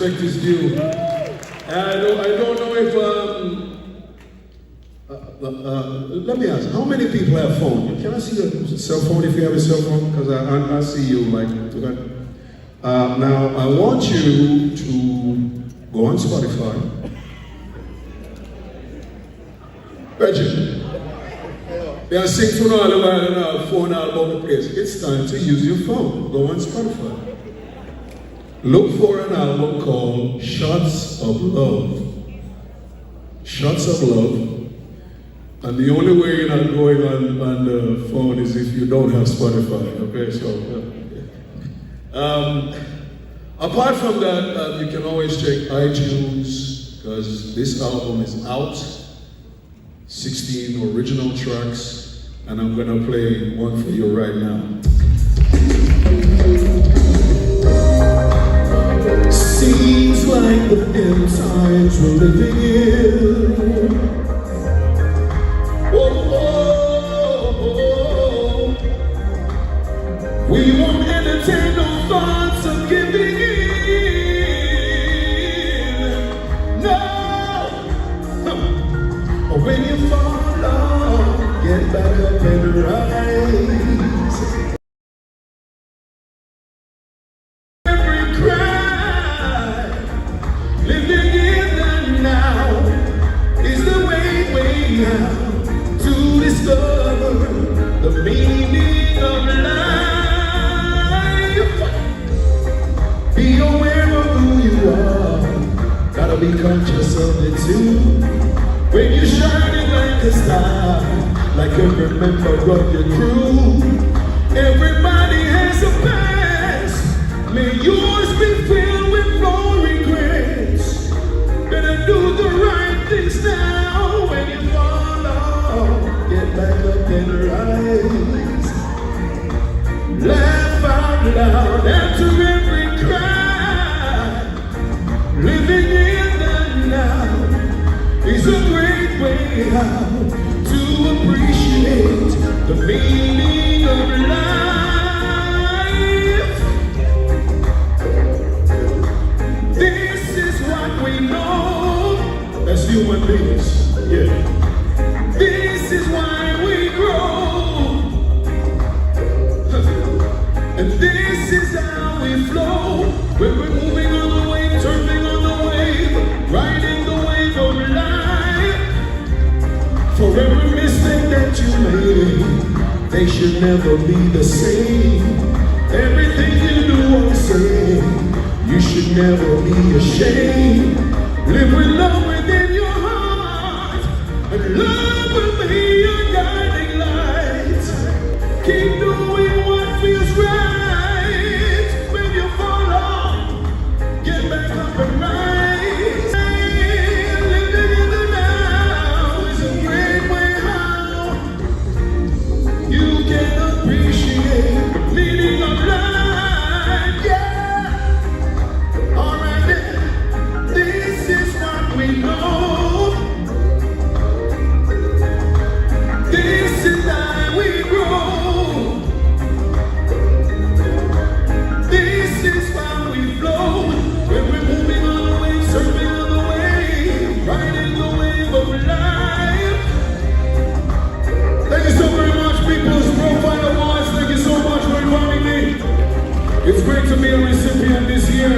respect is due. I don't know if, let me ask, how many people have phone? Can I see your cell phone if you have a cell phone? Because I see you like, now I want you to go on Spotify. Reggie, they are singing all the while on our phone all about the place. It's time to use your phone. Go on Spotify. Look for an album called Shots of Love. Shots of Love. And the only way you're not going on the phone is if you don't have Spotify. Okay, so. Apart from that, you can always check iTunes, because this album is out. 16 original tracks, and I'm gonna play one for you right now. Seems like the end times we're living in. Oh, we won't entertain no thoughts of giving in. No. When you fall off, get back up and rise. Every cry, living in the now, is the way out to discover the meaning of life. Be aware of who you are, gotta be conscious of it too. When you're shining like a star, like every member of your crew, everybody has a past. May yours be filled with no regrets. Better do the right things now. When you fall off, get back up and rise. Laugh out loud after every cry. Living in the now is a great way out to appreciate the meaning of life. This is what we know as human beings. Yeah. This is why we grow. And this is how we flow. When we're moving on the wave, turning on the wave, riding the wave of life. For every mistake that you made, they should never be the same. Everything you do or say, you should never be ashamed. Live with love within your heart, and love will be your guiding light. Keep doing what feels right. When you fall off, get back up and rise. Living in the now is a great way out. You can appreciate the meaning of life. Yeah. Alright then, this is what we know. This is how we grow. This is how we flow. When we're moving on the wave, surfing on the wave, riding the wave of life. Thank you so very much, People's Profile Awards. Thank you so much for inviting me. It's great to be a recipient this year.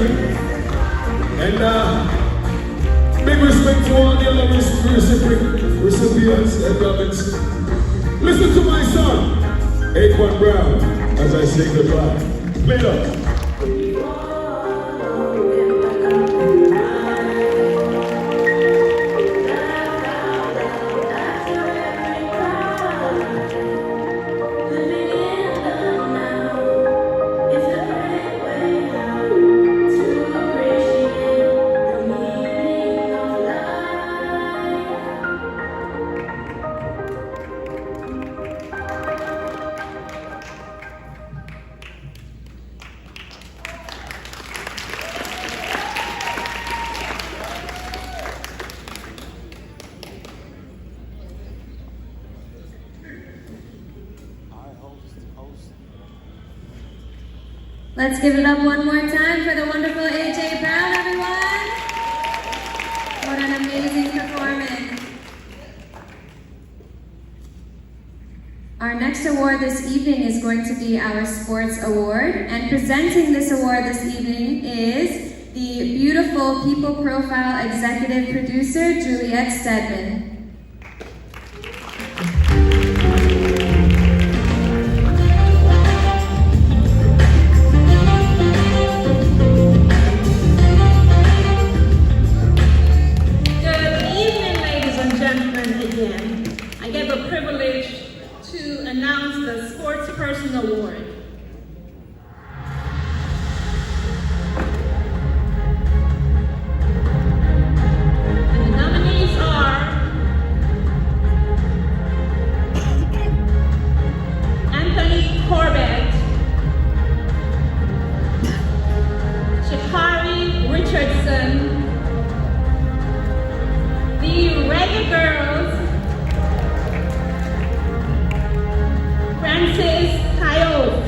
And big respect to all the other recipients and governments. Listen to my son, Aquan Brown, as I say goodbye. Play it up. Let's give it up one more time for the wonderful AJ Brown, everyone. What an amazing performance. Our next award this evening is going to be our Sports Award, and presenting this award this evening is the beautiful People Profile Executive Producer, Juliet Stedman. I get the privilege to announce the Sports Person Award. And the nominees are Anthony Corbett, Shakari Richardson, the Reggae Girls, Francis Coyote,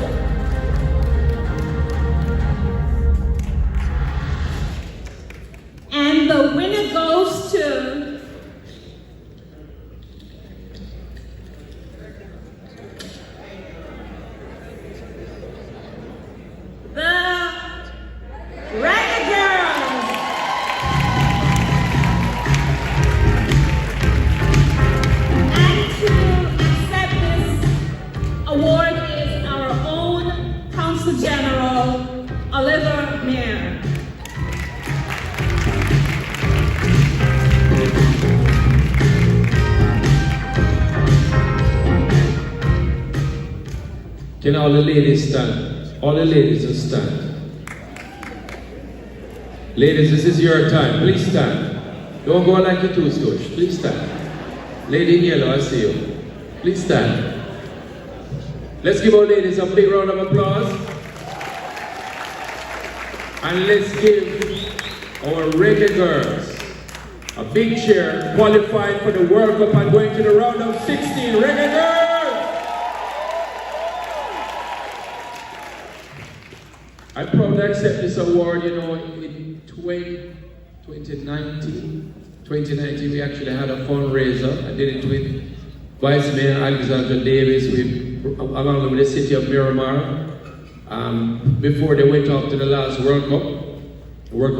and the winner goes to the Reggae Girls. And to accept this award is our own Consul General, Oliver Mayer. Can all the ladies stand? All the ladies will stand. Ladies, this is your time. Please stand. Don't go like a two-stooge. Please stand. Lady in yellow, I see you. Please stand. Let's give our ladies a big round of applause. And let's give our Reggae Girls a big cheer, qualifying for the World Cup and going to the round of 16. Reggae Girls! I'm proud to accept this award. You know, in 2019, we actually had a fundraiser. I did it with Vice Mayor Alexandra Davis, along with the city of Miramar, before they went off to the last World Cup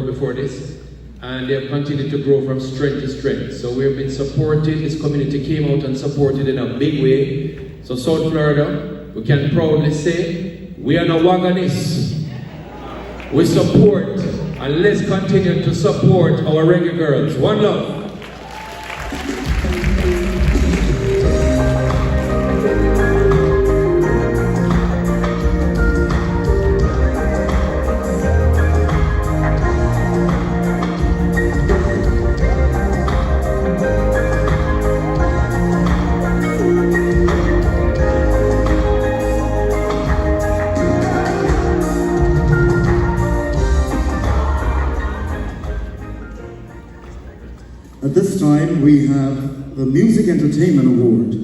before this, and they have continued to grow from strength to strength. So we have been supported. This community came out and supported in a big way. So South Florida, we can proudly say, we are no wagonists. We support, and let's continue to support our Reggae Girls. One love. At this time, we have the Music Entertainment Award.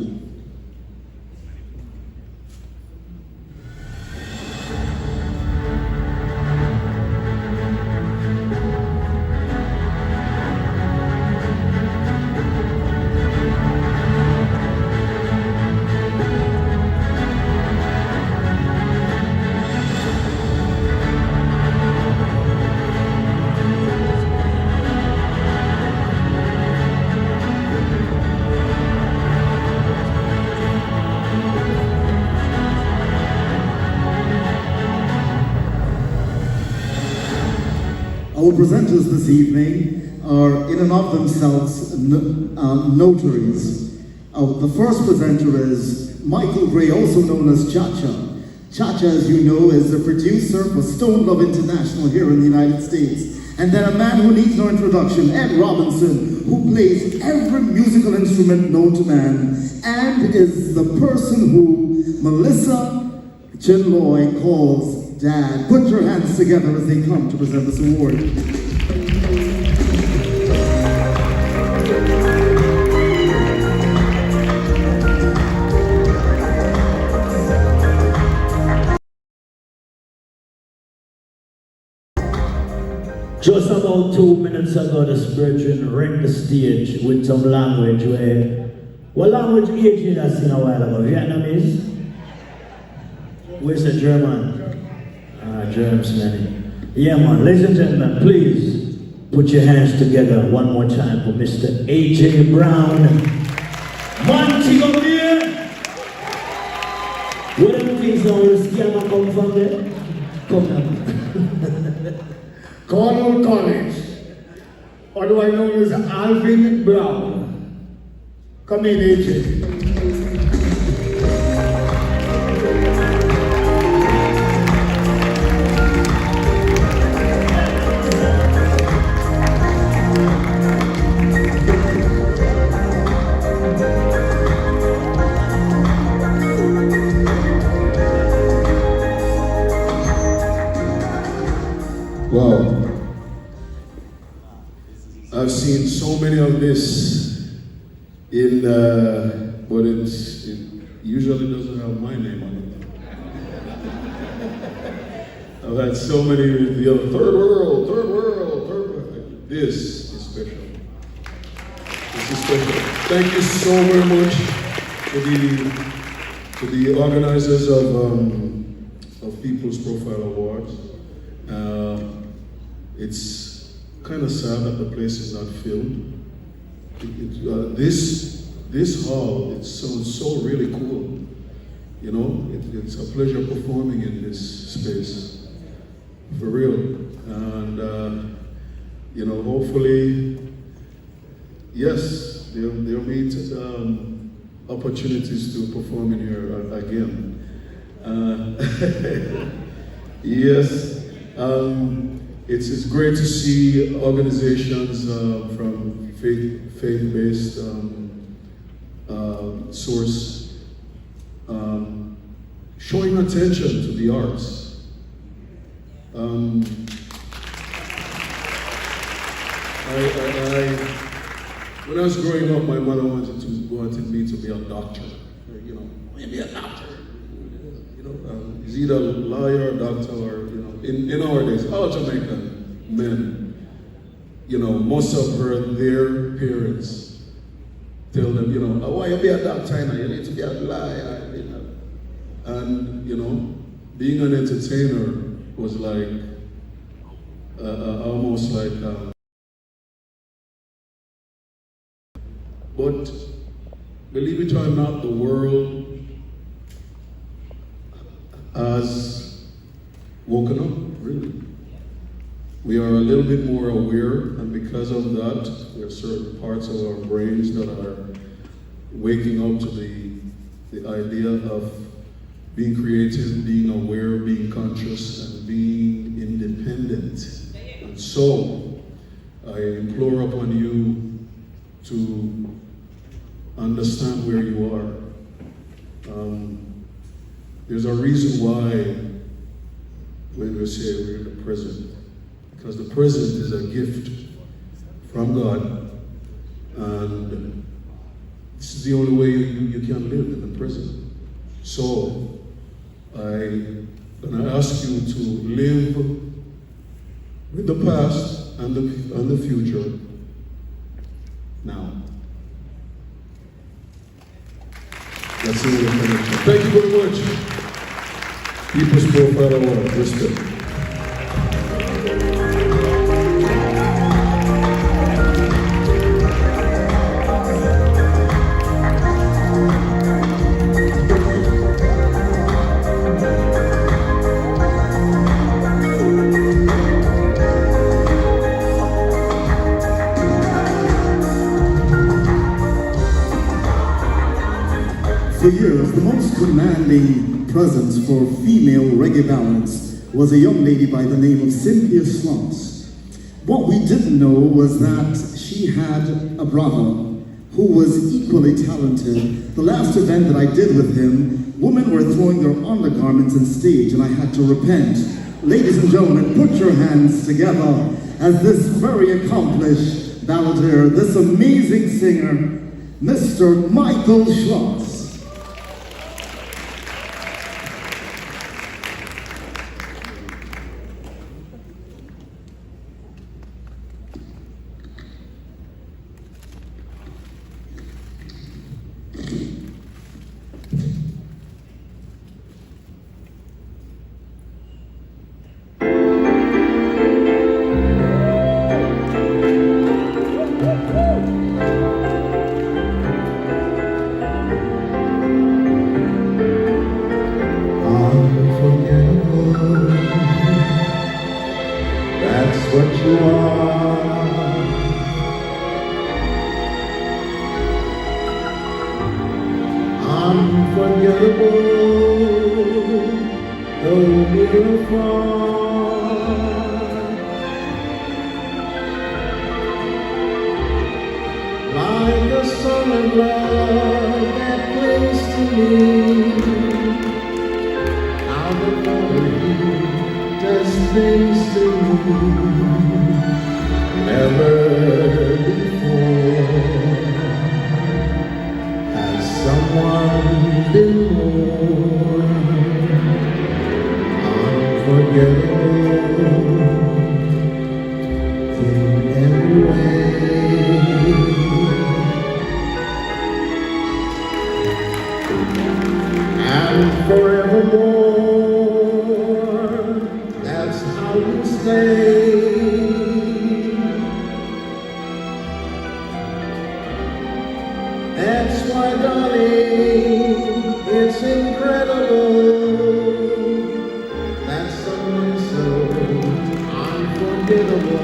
Our presenters this evening are in and of themselves notaries. The first presenter is Michael Gray, also known as Cha-Cha. Cha-Cha, as you know, is a producer for Stone Love International here in the United States. And then a man who needs no introduction, Ed Robinson, who plays every musical instrument known to man and is the person who Melissa Chinloy calls Dad. Put your hands together as they come to present this award. Just about 2 minutes ago, the spiritual rent the stage with some language where, what language AJ that sing a while ago? Vietnamese? Where's the German? Germs, man. Yeah, man. Ladies and gentlemen, please put your hands together one more time for Mr. AJ Brown. Monty up here. Where them things now will scammer come from there? Come now. Cornell College, otherwise known as Alvin Brown. Come in, AJ. Wow. I've seen so many of this in, but it usually doesn't have my name on it. I've had so many with the other third world. This is special. This is special. Thank you so very much to the organizers of People's Profile Awards. It's kind of sad that the place is not filled. This hall, it sounds so really cool. You know, it's a pleasure performing in this space, for real. And you know, hopefully, yes, they'll meet opportunities to perform in here again. Yes. It's great to see organizations from faith-based source showing attention to the arts. When I was growing up, my mother wanted me to be a doctor. You know, maybe a doctor. You know, is either a lawyer, or doctor, or in our days, all Jamaican men, you know, most of their parents tell them, you know, why you be a doctor, you need to be a lawyer, you know. And, you know, being an entertainer was like, almost like, but believe it or not, the world has woken up, really. We are a little bit more aware, and because of that, there are certain parts of our brains that are waking up to the idea of being creative, being aware, being conscious, and being independent. And so, I implore upon you to understand where you are. There's a reason why when we say we're in the present, because the present is a gift from God, and this is the only way you can live in the present. So I'm going to ask you to live with the past and the future now. That's the way to finish. Thank you very much. People's Profile Award. Respect. For years, the most commanding presence for female reggae ballads was a young lady by the name of Cynthia Sloss. What we didn't know was that she had a brother who was equally talented. The last event that I did with him, women were throwing their undergarments on stage and I had to repent. Ladies and gentlemen, put your hands together as this very accomplished balladeer, this amazing singer, Mr. Michael Schloss. will fall. Like the sun of love that clings to me, how the Lord He does things to me never before has someone been more unforgettable in every way. And forevermore, that's how you stay. That's why, darling, it's incredible that someone so unforgettable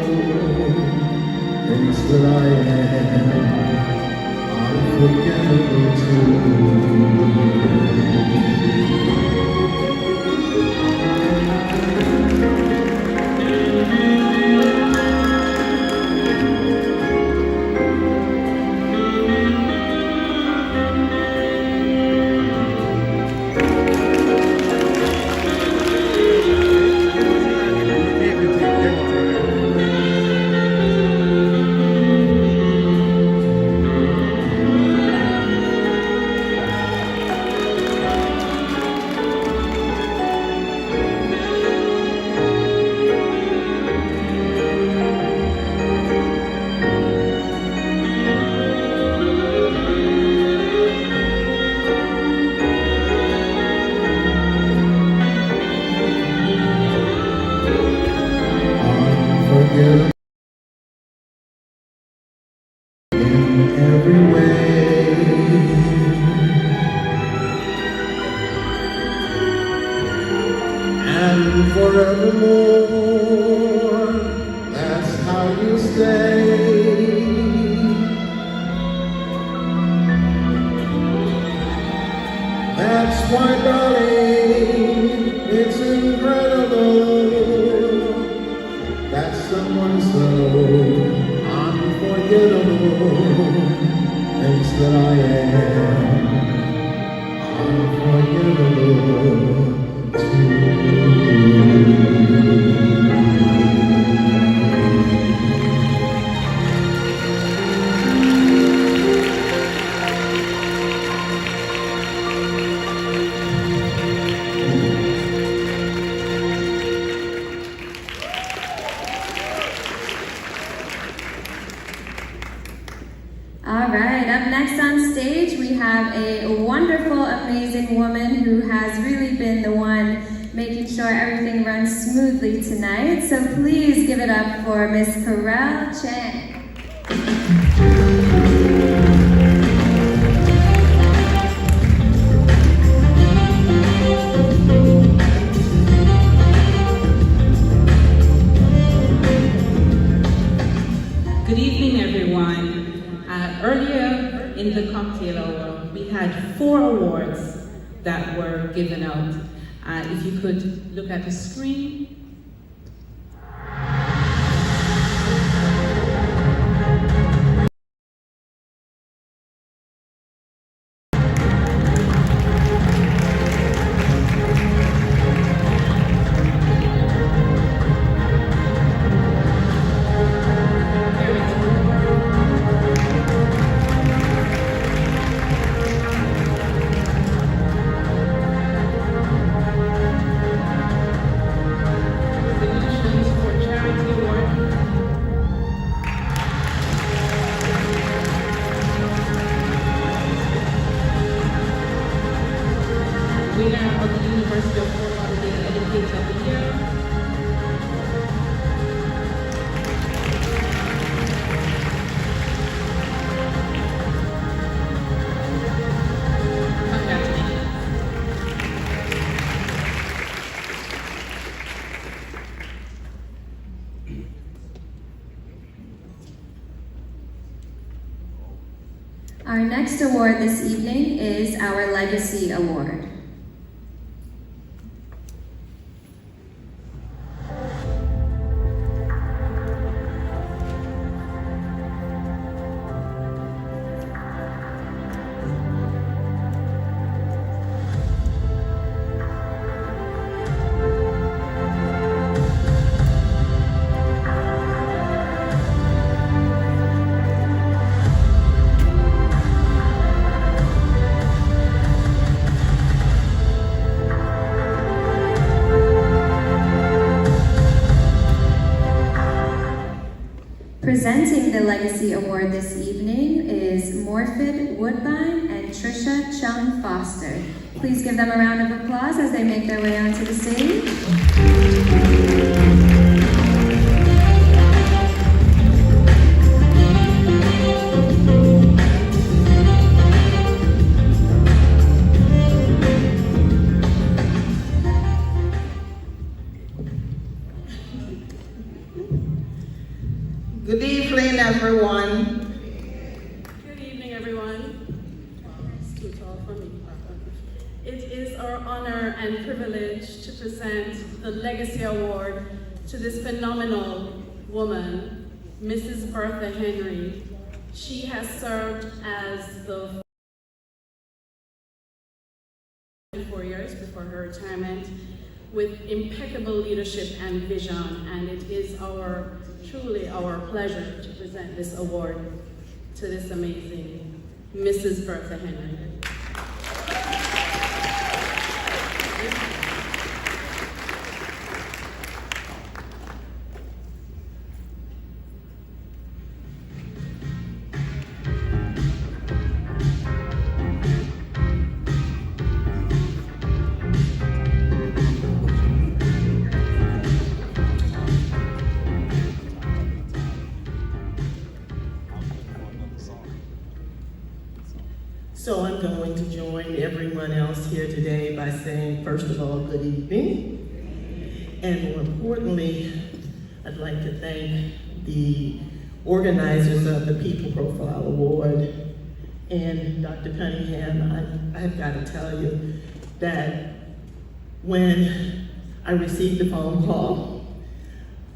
thinks that I am unforgettable too. Unforgettable in every way. And forevermore, that's how you stay. That's why, darling, it's incredible that someone so unforgettable thinks that I am unforgettable too. All right, up next on stage, we have a wonderful, amazing woman who has really been the one making sure everything runs smoothly tonight. So please give it up for Miss Corel Chen. Good evening, everyone. Earlier in the cocktail hour, we had 4 awards that were given out. If you could look at the screen. Solutions for Charity Award. Winner of the University of Fort Lauderdale Educator of the Year. Congratulations. Our next award this evening is our Legacy Award. presenting the Legacy Award this evening is Morford Woodbine and Trisha Chung Foster. Please give them a round of applause as they make their way onto the stage. Good evening, everyone. Good evening, everyone. It's too tall for me. It is our honor and privilege to present the Legacy Award to this phenomenal woman, Mrs. Bertha Henry. She has served as the 4 years before her retirement with impeccable leadership and vision, and it is truly our pleasure to present this award to this amazing Mrs. Bertha Henry. So I'm going to join everyone else here today by saying, first of all, good evening. And more importantly, I'd like to thank the organizers of the People Profile Award. And Dr. Cunningham, I've got to tell you that when I received the phone call,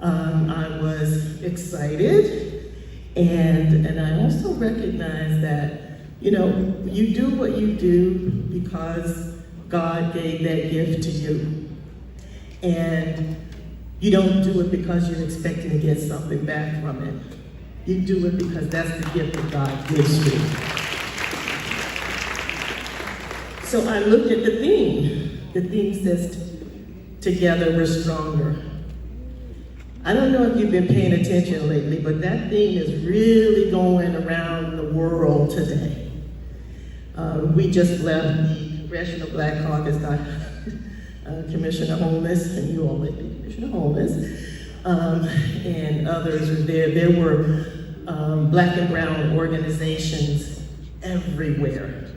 I was excited, and I also recognized that, you know, you do what you do because God gave that gift to you. And you don't do it because you're expecting to get something back from it. You do it because that's the gift that God gives you. So I looked at the theme. The theme says, together we're stronger. I don't know if you've been paying attention lately, but that theme is really going around the world today. We just left the Congressional Black Caucus, Commissioner Holness, and you all met Commissioner Holness, and others were there. There were black and brown organizations everywhere.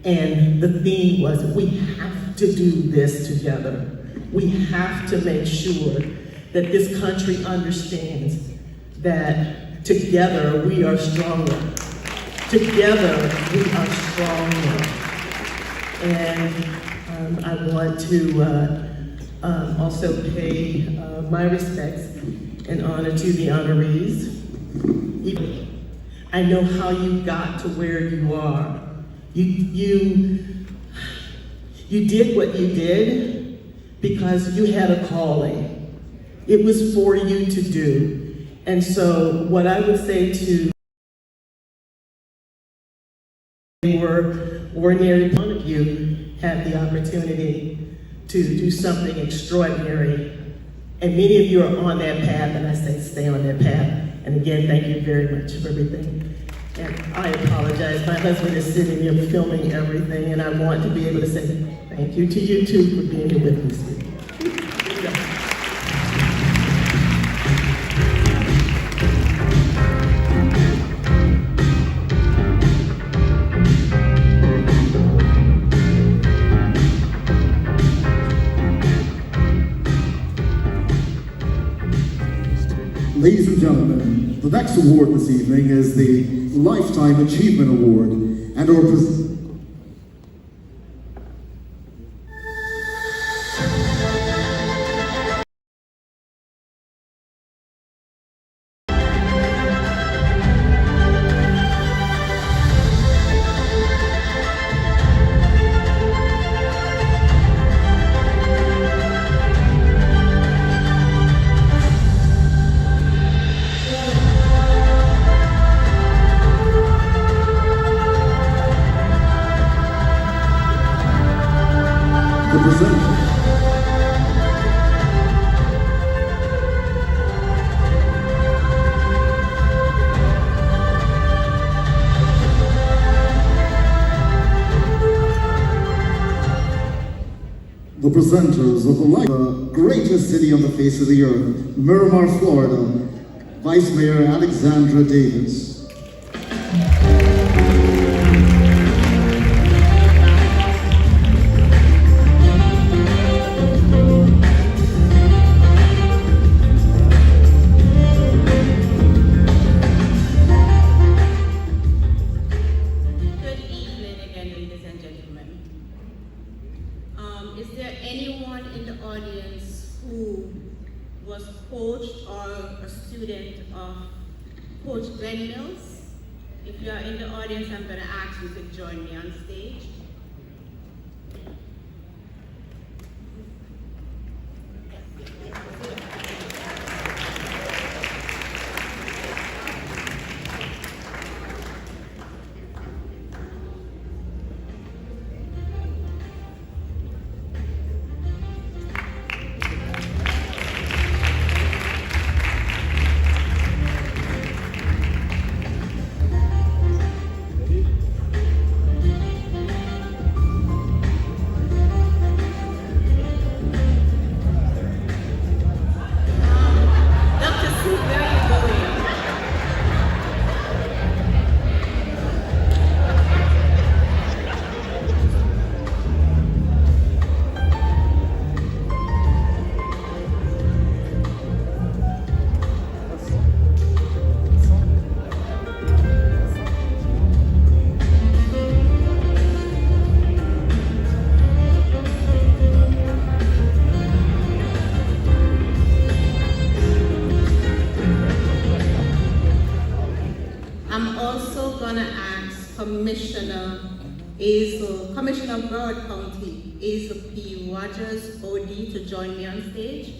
And the theme was, we have to do this together. We have to make sure that this country understands that together we are stronger. Together we are stronger. And I want to also pay my respects and honor to the honorees. I know how you got to where you are. You did what you did because you had a calling. It was for you to do. And so what I would say to were ordinary, one of you had the opportunity to do something extraordinary. And many of you are on that path, and I say stay on that path. And again, thank you very much for everything. And I apologize, my husband is sitting here filming everything, and I want to be able to say thank you to you too for being here with me. Ladies and gentlemen, the next award this evening is the Lifetime Achievement Award, and our presenters of the greatest city on the face of the earth, Miramar, Florida, Vice Mayor Alexandra Davis. Is there anyone in the audience who was coached or a student of Coach Glenn Mills? If you are in the audience, I'm going to ask you to join me on stage. Commissioner of Broward County, Azel P. Rogers, OD, to join me on stage.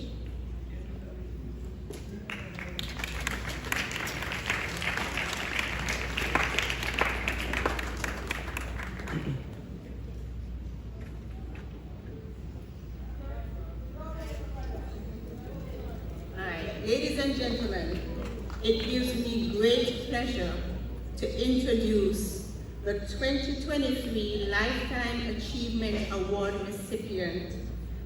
All right, ladies and gentlemen, it gives me great pleasure to introduce the 2023 Lifetime Achievement Award recipient,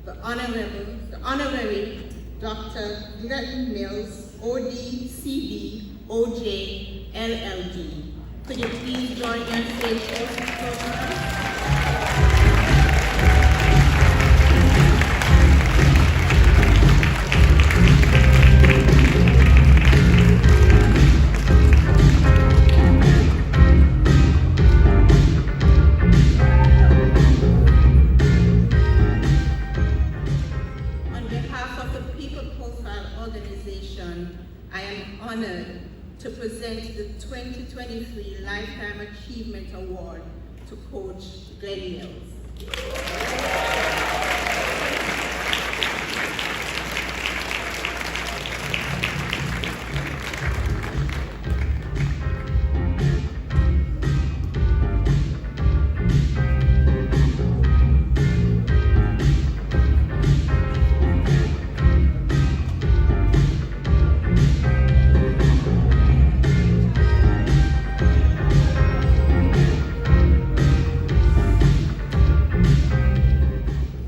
the Honorary Dr. Glenn Mills, OD, CD, OJ, LLD. Could you please join me on stage also? I am honored to present the 2023 Lifetime Achievement Award to Coach Glenn Mills.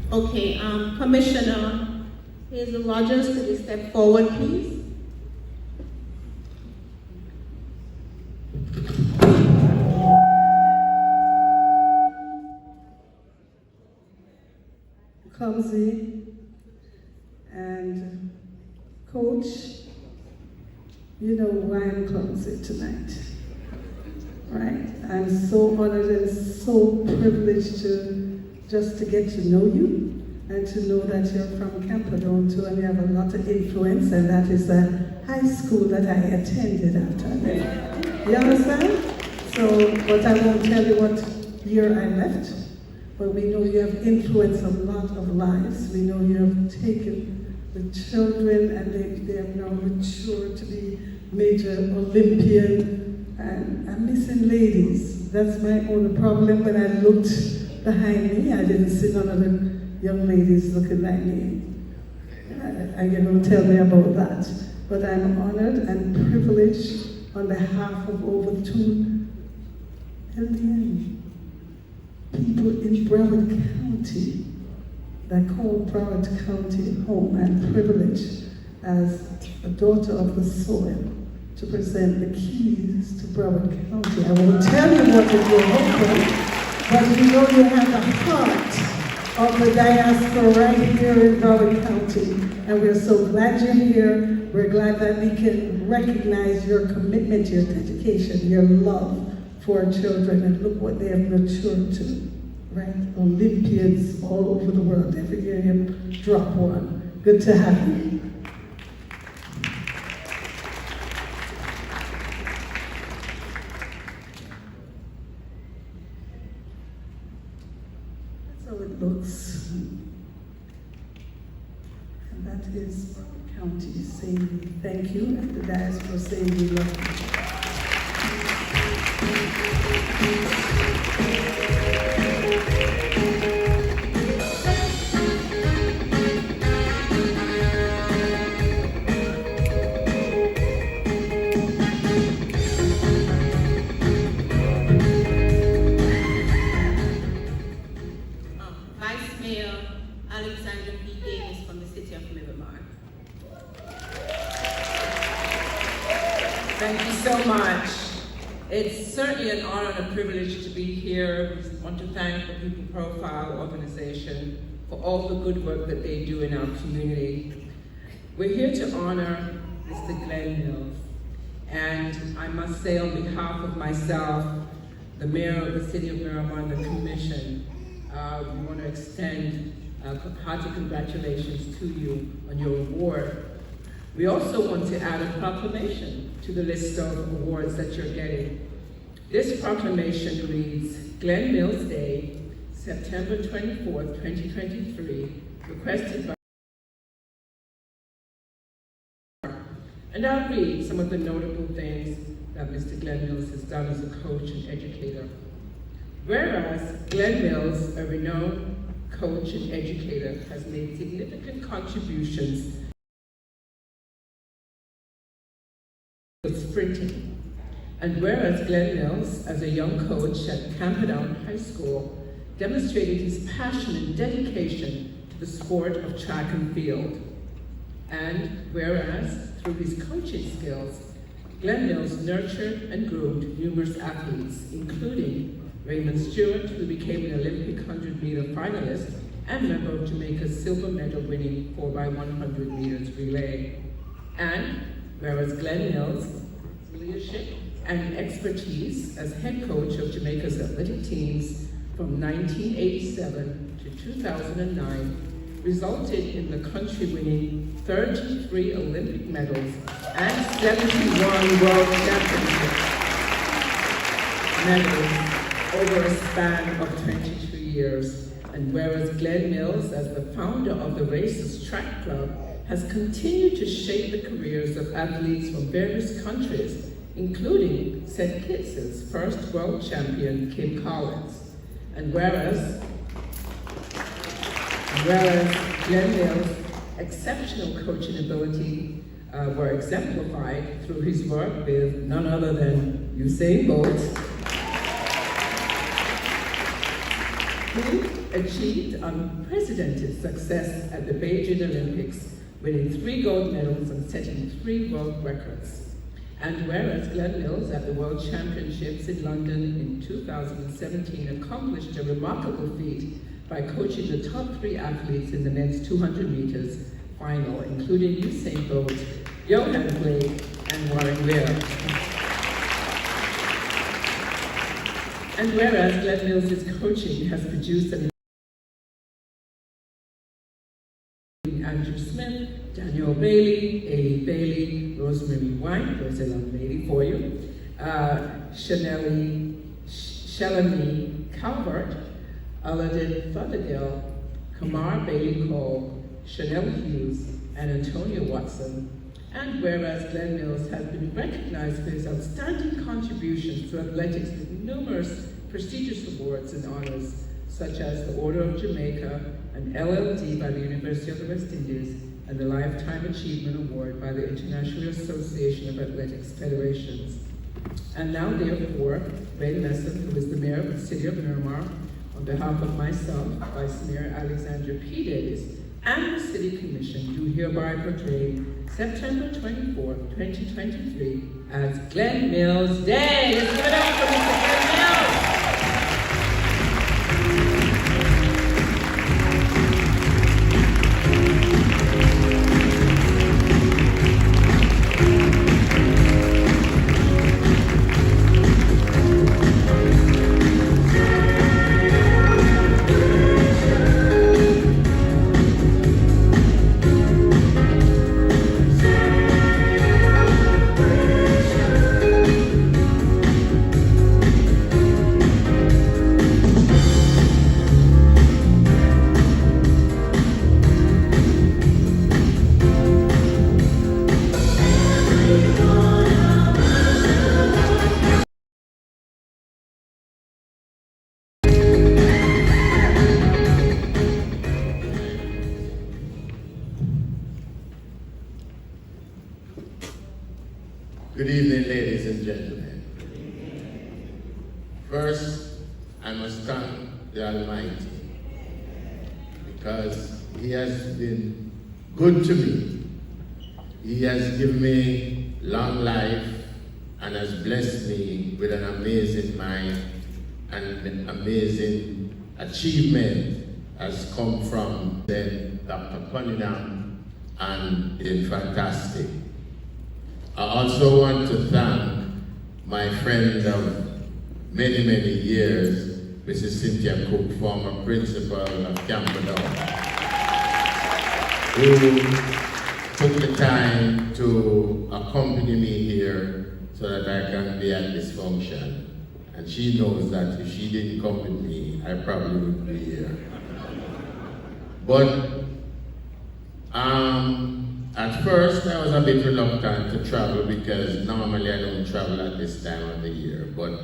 Okay, Commissioner Hazel Rogers, could you step forward, please? Clumsy and Coach, you know why I'm clumsy tonight, right? I'm so honored and so privileged to get to know you and to know that you're from Camperdown too, and you have a lot of influence, and that is the high school that I attended after that. You understand? So, but I won't tell you what year I left, but we know you have influenced a lot of lives. We know you have taken the children and they have now matured to be major Olympian, and I'm missing ladies. That's my only problem. When I looked behind me, I didn't see none of the young ladies looking like me. And you're going to tell me about that. But I'm honored and privileged on behalf of over 2 million people in Broward County that call Broward County home and privilege as a daughter of the soil to present the keys to Broward County. I won't tell you what is your home, but you know you have the heart of the diaspora right here in Broward County. And we're so glad you're here. We're glad that we can recognize your commitment, your dedication, your love for our children, and look what they have matured to, right? Olympians all over the world. Every year you drop one. Good to have you. That's how it looks. And that is Broward County saying thank you, and the diaspora saying we love you. Vice Mayor Alexander P. Davis from the city of Livermore. Thank you so much. It's certainly an honor and a privilege to be here. We want to thank the People Profile organization for all the good work that they do in our community. We're here to honor Mr. Glenn Mills. And I must say on behalf of myself, the mayor of the city of Miramar and the commission, we want to extend hearty congratulations to you on your award. We also want to add a proclamation to the list of awards that you're getting. This proclamation reads, Glenn Mills Day, September 24th, 2023, requested by... And I'll read some of the notable things that Mr. Glenn Mills has done as a coach and educator. Whereas Glenn Mills, a renowned coach and educator, has made significant contributions sprinting. And whereas Glenn Mills, as a young coach at Camperdown High School, demonstrated his passion and dedication to the sport of track and field. And whereas, through his coaching skills, Glenn Mills nurtured and groomed numerous athletes, including Raymond Stewart, who became an Olympic 100-meter finalist and member of Jamaica's silver medal-winning 4x100 meters relay. And whereas Glenn Mills' leadership and expertise as head coach of Jamaica's athletic teams from 1987 to 2009 resulted in the country winning 33 Olympic medals and 71 World Championship medals over a span of 22 years. And whereas Glenn Mills, as the founder of the Racers Track Club, has continued to shape the careers of athletes from various countries, including St. Kitts' first world champion, Kim Collins. And whereas Glenn Mills' exceptional coaching ability were exemplified through his work with none other than Usain Bolt, he achieved unprecedented success at the Beijing Olympics, winning 3 gold medals and setting 3 world records. And whereas Glenn Mills at the World Championships in London in 2017 accomplished a remarkable feat by coaching the top 3 athletes in the men's 200 meters final, including Usain Bolt, Johan Blake, and Warren Weir. And whereas Glenn Mills' coaching has produced an Andrew Smith, Daniel Bailey, Ailey Bailey, Rosemary White, there's a young lady for you, Shalani Calvert, Aladdin Fothergill, Kamar Bailey Cole, Chanel Hughes, and Antonia Watson. And whereas Glenn Mills has been recognized for his outstanding contributions to athletics with numerous prestigious awards and honors, such as the Order of Jamaica, an LLD by the University of the West Indies, and the Lifetime Achievement Award by the International Association of Athletics Federations. And now, therefore, Ray Lesson, who is the mayor of the city of Miramar, On behalf of myself, Vice Mayor Alexandra P. Davis, and the City Commission, do hereby proclaim September 24, 2023 as Glen Mills Day. Let's give it up for Mr. Glen Mills. Good evening, ladies and gentlemen. First, I must thank the Almighty because He has been good to me. He has given me long life and has blessed me with an amazing mind, and an amazing achievement has come from Dr. Cunningham and it's fantastic. I also want to thank my friend of many, many years, Mrs. Cynthia Cook, former principal of Camperdown, who took the time to accompany me here so that I can be at this function. And she knows that if she didn't come with me, I probably wouldn't be here. But at first, I was a bit reluctant to travel because normally I don't travel at this time of the year. But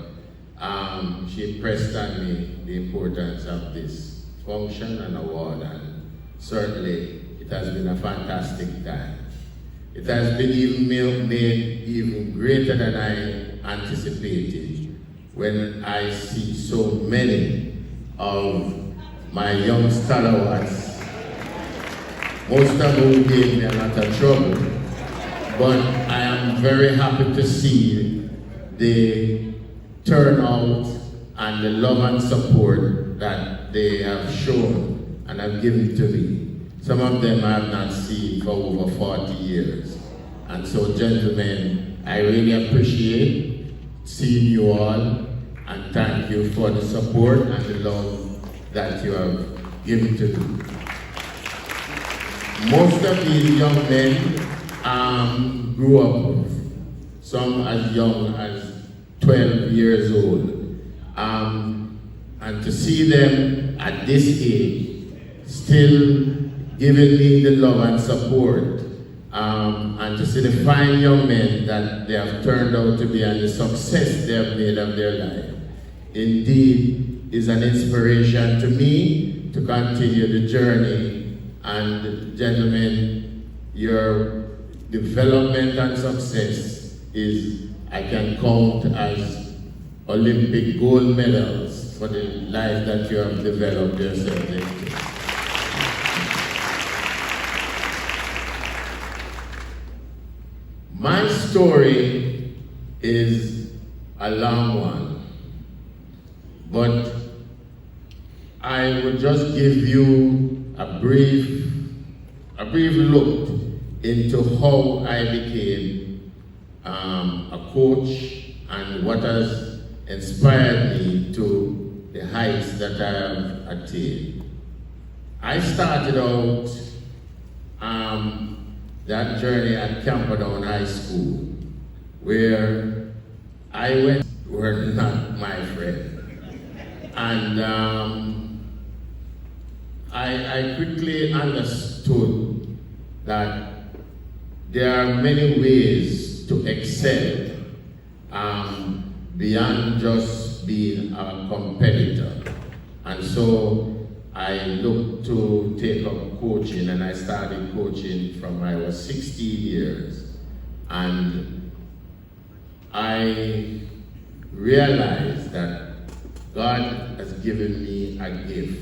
she impressed on me the importance of this function and award, and certainly it has been a fantastic time. It has been made even greater than I anticipated when I see so many of my young stalwarts. Most of them gave me a lot of trouble, but I am very happy to see the turnout and the love and support that they have shown and have given to me. Some of them I have not seen for over 40 years. And so, gentlemen, I really appreciate seeing you all, and thank you for the support and the love that you have given to me. Most of these young men grew up, some as young as 12 years old. And to see them at this age still giving me the love and support, and to see the fine young men that they have turned out to be and the success they have made of their life, indeed is an inspiration to me to continue the journey. And gentlemen, your development and success is, I can count as Olympic gold medals for the life that you have developed yourself into. My story is a long one, but I would just give you a brief look into how I became a coach and what has inspired me to the heights that I have attained. I started out that journey at Camperdown High School, where I went were not my friend. And I quickly understood that there are many ways to excel beyond just being a competitor. And so I looked to take up coaching, and I started coaching from I was 16 years. And I realized that God has given me a gift,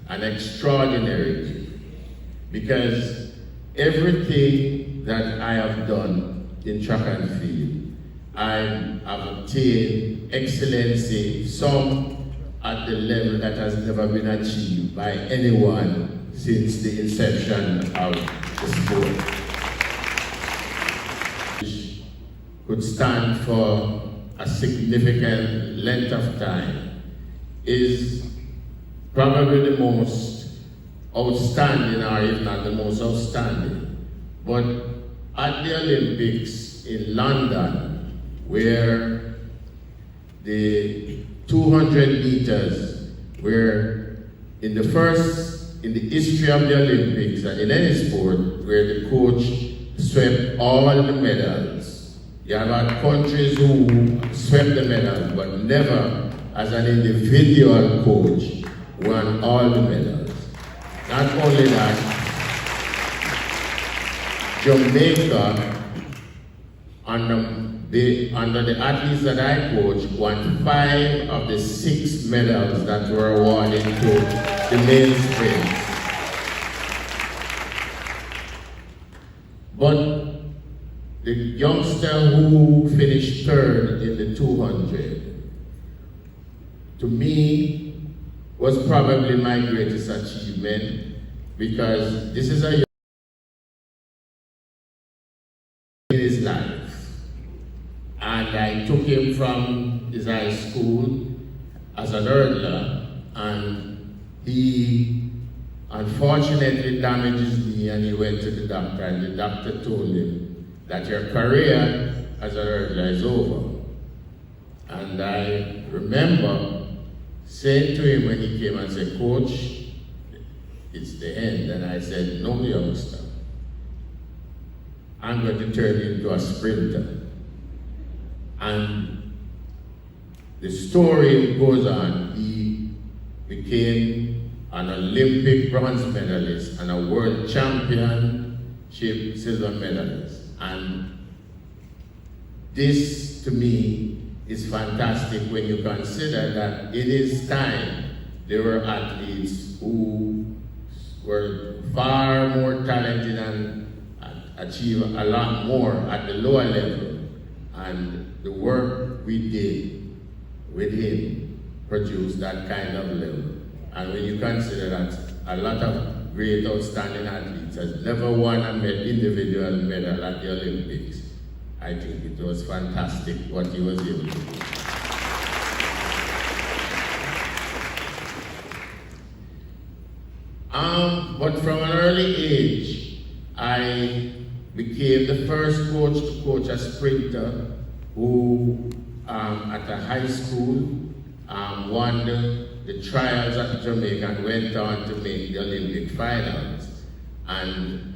an extraordinary gift, because everything that I have done in track and field, I have obtained excellency, some at the level that has never been achieved by anyone since the inception of the sport. Could stand for a significant length of time is probably the most outstanding, or if not the most outstanding. But at the Olympics in London, where the 200 meters were in the history of the Olympics and in any sport, where the coach swept all the medals. You have had countries who swept the medals, but never as an individual coach won all the medals. Not only that, Jamaica, under the athletes that I coached, won 5 of the 6 medals that were awarded to the male sprint. But the youngster who finished 3rd in the 200, to me, was probably my greatest achievement, because this is a young in his life. And I took him from his high school as an hurdler, and he unfortunately damaged his knee, and he went to the doctor, and the doctor told him that your career as a hurdler is over. And I remember saying to him when he came and said, "Coach, it's the end." And I said, "No, youngster, I'm going to turn you into a sprinter." And the story goes on. He became an Olympic bronze medalist and a world championship silver medalist. And this, to me, is fantastic when you consider that in his time, there were athletes who were far more talented and achieved a lot more at the lower level. And the work we did with him produced that kind of level. And when you consider that a lot of great outstanding athletes has never won an individual medal at the Olympics, I think it was fantastic what he was able to do. But from an early age, I became the first coach to coach a sprinter who, at a high school, won the trials at Jamaica and went on to make the Olympic finals. And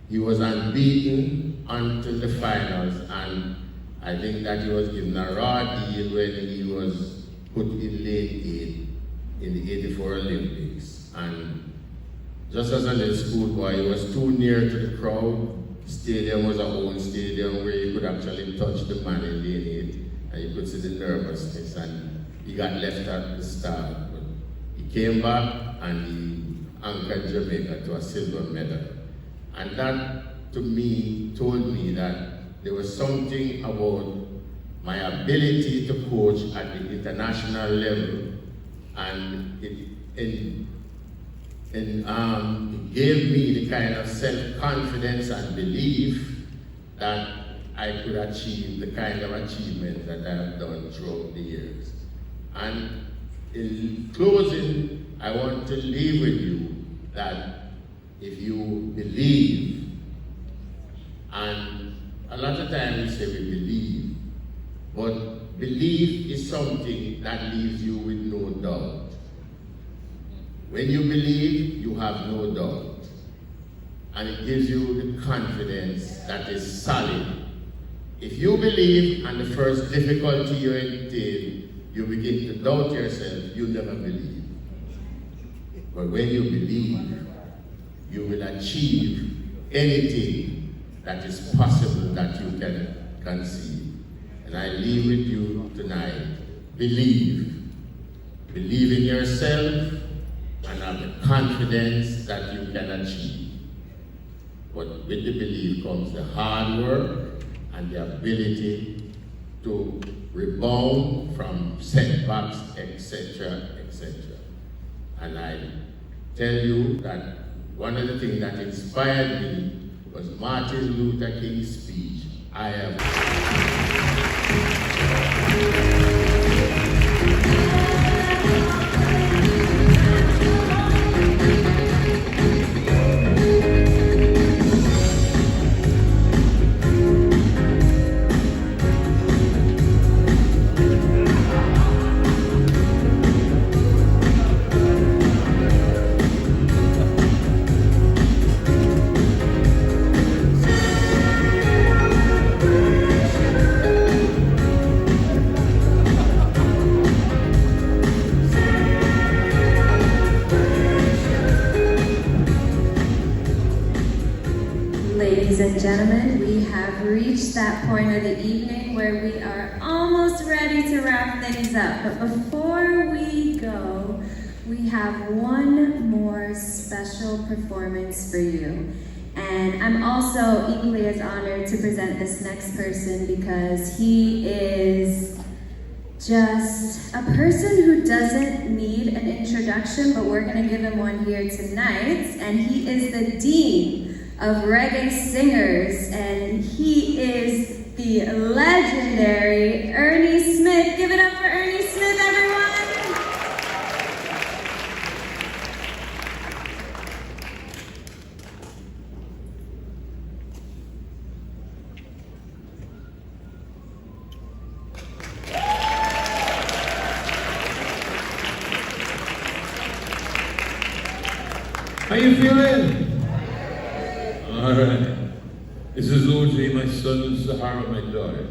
he was unbeaten until the finals, and I think that he was given a raw deal when he was put in lane 8 in the '84 Olympics. And just as a little schoolboy, he was too near to the crowd. The stadium was our own stadium where you could actually touch the man in lane 8, and you could see the nervousness, and he got left at the start. But he came back and he anchored Jamaica to a silver medal. And that, to me, told me that there was something about my ability to coach at the international level, and it gave me the kind of self-confidence and belief that I could achieve the kind of achievement that I have done throughout the years. And in closing, I want to leave with you that if you believe, and a lot of times we say we believe, but belief is something that leaves you with no doubt. When you believe, you have no doubt. And it gives you the confidence that is solid. If you believe and the first difficulty you entail, you begin to doubt yourself, you never believe. But when you believe, you will achieve anything that is possible that you can conceive. And I leave with you tonight, believe. believe in yourself, and have the confidence that you can achieve. But with the belief comes the hard work and the ability to rebound from setbacks, etc., etc. And I tell you that one of the things that inspired me was Martin Luther King's speech, I have. Ladies and gentlemen, we have reached that point of the evening where we are almost ready to wrap things up. But before we go, we have one more special performance for you. And I'm also equally as honored to present this next person because he is just a person who doesn't need an introduction, but we're going to give him one here tonight. And he is the Dean of Reggae Singers, and he is the legendary Ernie Smith. Give it up for Ernie Smith, everyone! How you feeling? All right. This is OJ, my son, Sahara, my daughter.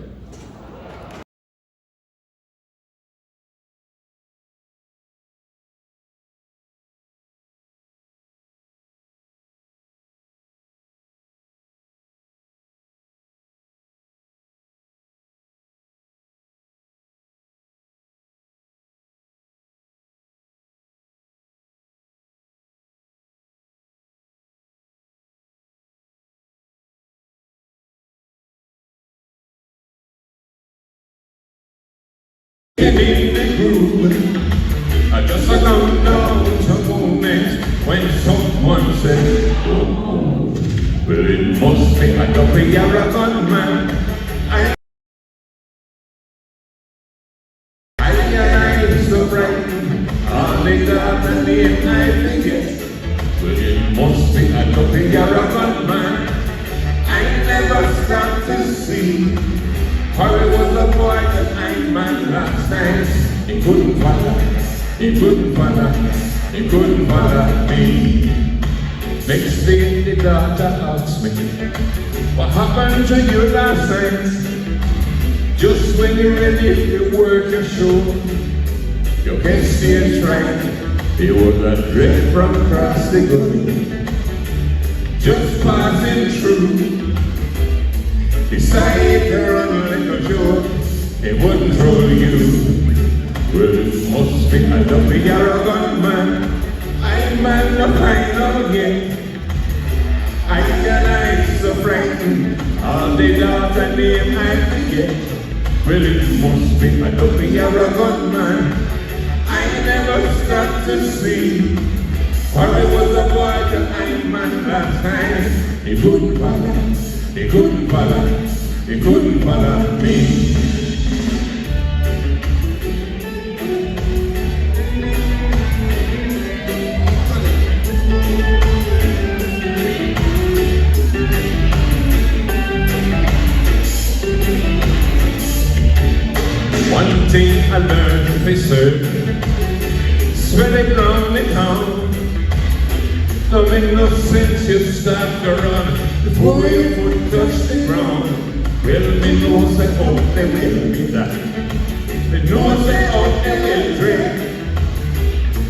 In the groove, I just come down to moment when someone says, oh, well it must be a double arrogant man. I so frightened, all the dark and the night forget. Well it must be a double arrogant man. I never start to see. For it was a boy that I man last night. He couldn't follow, he couldn't follow, he couldn't follow me. Next day the daughter asked me, what happened to you last night? Just when you're ready to work your show, you can see it right. He was a drift from across the gully, just passing through. Decided to run a little show, it wouldn't throw you. Well, it must be a double arrogant man. I'm man the final game. I and I so frightened, all the daughter name I forget. Well, it must be a double arrogant man. I never start to see. For I was a boy that I man last night. He couldn't balance. He couldn't follow, he couldn't follow me. One thing I learned for certain, spreading round the town. Don't make no sense you start to run before your foot touch the ground. Well, me know say out they will be that. Me know say out they will drink.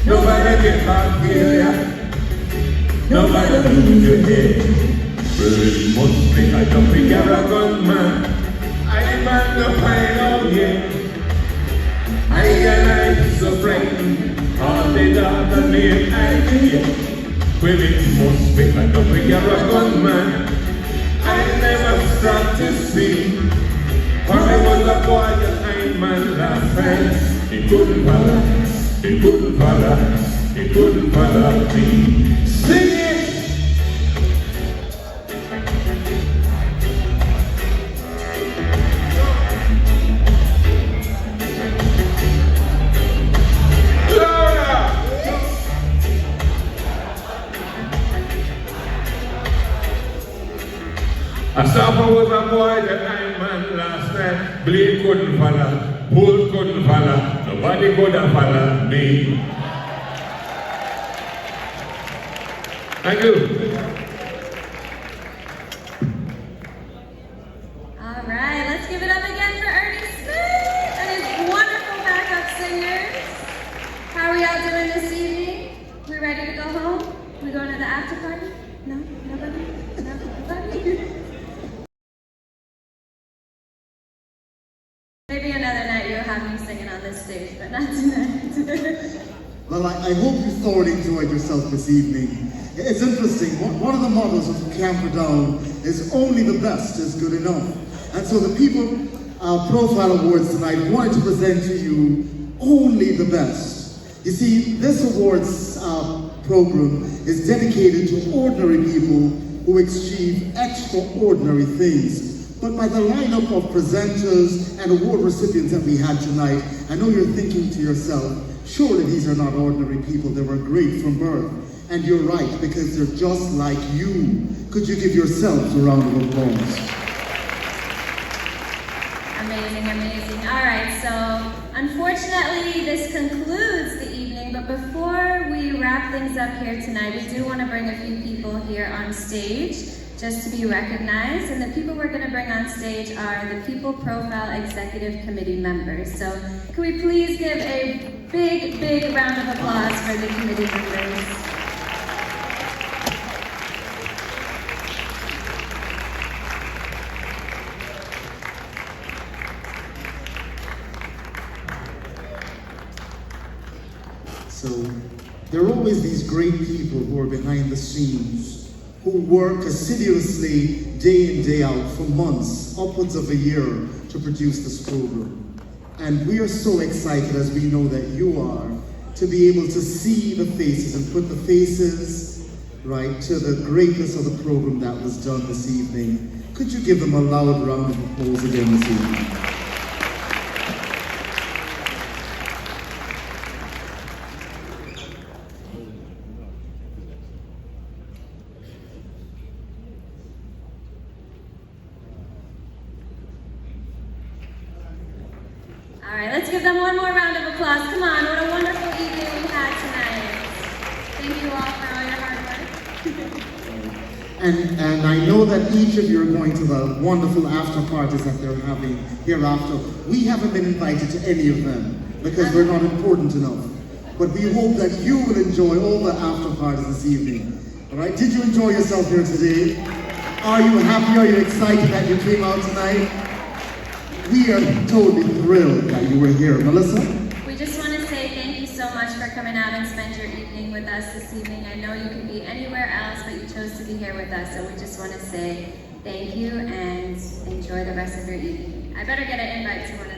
Nobody get back here, nobody lose your head. Well, it must be I don't be arrogant man. I man the final game. I best of friend. All the daughter named Ivy. Women must be like a figure of gunman. I never stopped to see. When I was a boy, the time man last night. He couldn't follow, he couldn't follow, he couldn't follow me. Sing it! I suffer with a boy that I man last night. Blade couldn't follow, pole couldn't follow, nobody could have followed me. Thank you. All right, let's give it up again for Ernie Smith and his wonderful backup singers. How are y'all doing this evening? We ready to go home? We going to the after party? No? Nobody? No? Nobody? Maybe another night you'll have me singing on this stage, but not tonight. Well, I hope you thoroughly enjoyed yourself this evening. It's interesting, one of the mottos of Camperdown is only the best is good enough. And so the People Profile Awards tonight wanted to present to you only the best. You see, this awards program is dedicated to ordinary people who achieve extraordinary things. But by the lineup of presenters and award recipients that we had tonight, I know you're thinking to yourself, surely these are not ordinary people, they were great from birth. And you're right, because they're just like you. Could you give yourselves a round of applause? Amazing, amazing. All right, so unfortunately this concludes the evening, but before we wrap things up here tonight, we do want to bring a few people here on stage just to be recognized. And the people we're going to bring on stage are the People Profile Executive Committee members. So can we please give a big, big round of applause for the committee members. So there are always these great people who are behind the scenes, who work assiduously day in, day out for months, upwards of a year, to produce this program. And we are so excited, as we know that you are, to be able to see the faces and put the faces, right, to the greatness of the program that was done this evening. Could you give them a loud round of applause again this evening? All right, let's give them one more round of applause. Come on, what a wonderful evening we had tonight. Thank you all for all your hard work. And I know that each of you are going to the wonderful after parties that they're having hereafter. We haven't been invited to any of them because we're not important enough. But we hope that you will enjoy all the after parties this evening. All right, did you enjoy yourself here today? Are you happy? Are you excited that you came out tonight? We are totally thrilled that you were here. Melissa? We just want to say thank you so much for coming out and spend your evening with us this evening. I know you could be anywhere else, but you chose to be here with us, so we just want to say thank you and enjoy the rest of your evening. I better get an invite to one of